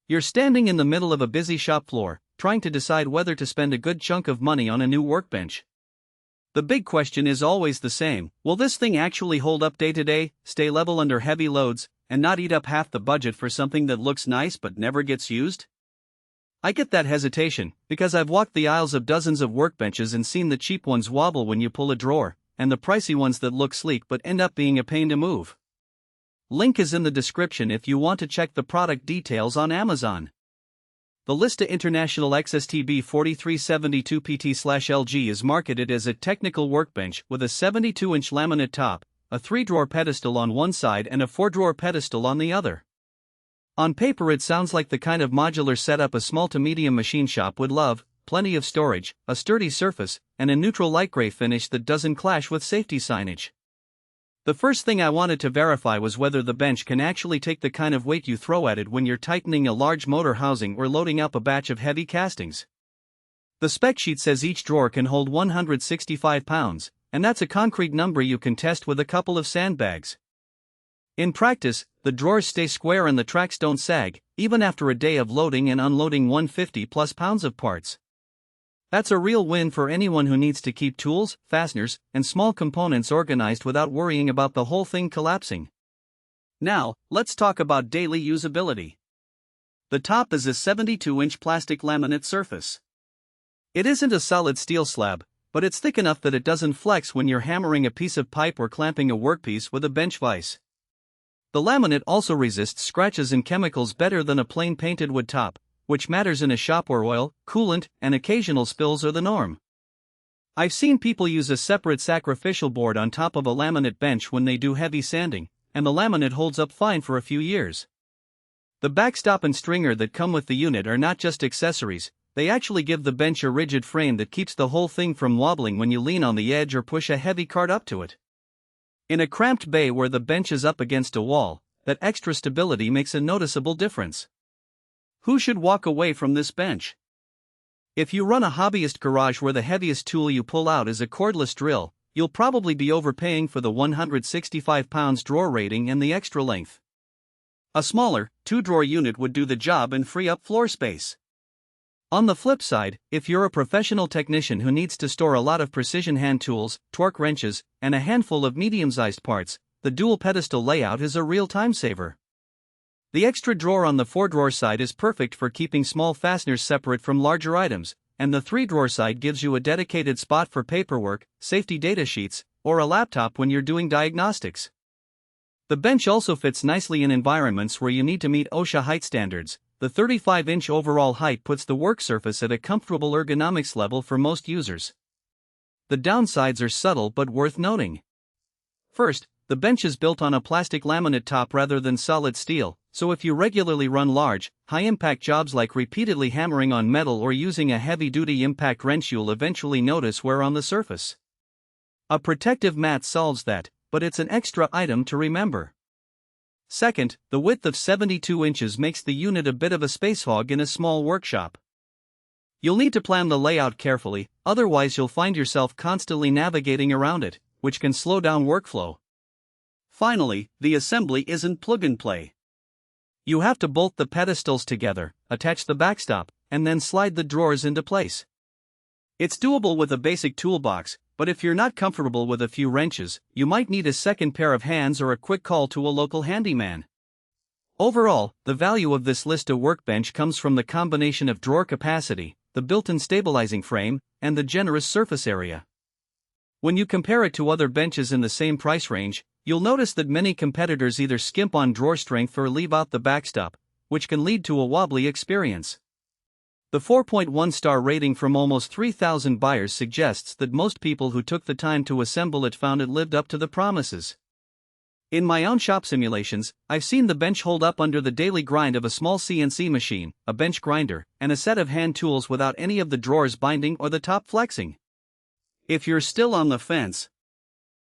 You're standing in the middle of a busy shop floor, trying to decide whether to spend a good chunk of money on a new workbench. The big question is always the same: will this thing actually hold up day to day, stay level under heavy loads, and not eat up half the budget for something that looks nice but never gets used? I get that hesitation, because I've walked the aisles of dozens of workbenches and seen the cheap ones wobble when you pull a drawer, and the pricey ones that look sleek but end up being a pain to move. Link is in the description if you want to check the product details on Amazon. The Lista International XSTB43 72PT/LG is marketed as a technical workbench with a 72-inch laminate top, a 3-drawer pedestal on one side and a 4-drawer pedestal on the other. On paper it sounds like the kind of modular setup a small to medium machine shop would love: plenty of storage, a sturdy surface, and a neutral light gray finish that doesn't clash with safety signage. The first thing I wanted to verify was whether the bench can actually take the kind of weight you throw at it when you're tightening a large motor housing or loading up a batch of heavy castings. The spec sheet says each drawer can hold 165 pounds, and that's a concrete number you can test with a couple of sandbags. In practice, the drawers stay square and the tracks don't sag, even after a day of loading and unloading 150+ pounds of parts. That's a real win for anyone who needs to keep tools, fasteners, and small components organized without worrying about the whole thing collapsing. Now, let's talk about daily usability. The top is a 72-inch plastic laminate surface. It isn't a solid steel slab, but it's thick enough that it doesn't flex when you're hammering a piece of pipe or clamping a workpiece with a bench vise. The laminate also resists scratches and chemicals better than a plain painted wood top, which matters in a shop where oil, coolant, and occasional spills are the norm. I've seen people use a separate sacrificial board on top of a laminate bench when they do heavy sanding, and the laminate holds up fine for a few years. The backstop and stringer that come with the unit are not just accessories, they actually give the bench a rigid frame that keeps the whole thing from wobbling when you lean on the edge or push a heavy cart up to it. In a cramped bay where the bench is up against a wall, that extra stability makes a noticeable difference. Who should walk away from this bench? If you run a hobbyist garage where the heaviest tool you pull out is a cordless drill, you'll probably be overpaying for the 165 pounds drawer rating and the extra length. A smaller, 2-drawer unit would do the job and free up floor space. On the flip side, if you're a professional technician who needs to store a lot of precision hand tools, torque wrenches, and a handful of medium-sized parts, the dual pedestal layout is a real time saver. The extra drawer on the 4-drawer side is perfect for keeping small fasteners separate from larger items, and the 3-drawer side gives you a dedicated spot for paperwork, safety data sheets, or a laptop when you're doing diagnostics. The bench also fits nicely in environments where you need to meet OSHA height standards. The 35-inch overall height puts the work surface at a comfortable ergonomics level for most users. The downsides are subtle but worth noting. First, the bench is built on a plastic laminate top rather than solid steel, so if you regularly run large, high-impact jobs like repeatedly hammering on metal or using a heavy-duty impact wrench, you'll eventually notice wear on the surface. A protective mat solves that, but it's an extra item to remember. Second, the width of 72 inches makes the unit a bit of a space hog in a small workshop. You'll need to plan the layout carefully, otherwise you'll find yourself constantly navigating around it, which can slow down workflow. Finally, the assembly isn't plug-and-play. You have to bolt the pedestals together, attach the backstop, and then slide the drawers into place. It's doable with a basic toolbox, but if you're not comfortable with a few wrenches, you might need a second pair of hands or a quick call to a local handyman. Overall, the value of this Lista workbench comes from the combination of drawer capacity, the built-in stabilizing frame, and the generous surface area. When you compare it to other benches in the same price range, you'll notice that many competitors either skimp on drawer strength or leave out the backstop, which can lead to a wobbly experience. The 4.1-star rating from almost 3,000 buyers suggests that most people who took the time to assemble it found it lived up to the promises. In my own shop simulations, I've seen the bench hold up under the daily grind of a small CNC machine, a bench grinder, and a set of hand tools without any of the drawers binding or the top flexing. If you're still on the fence,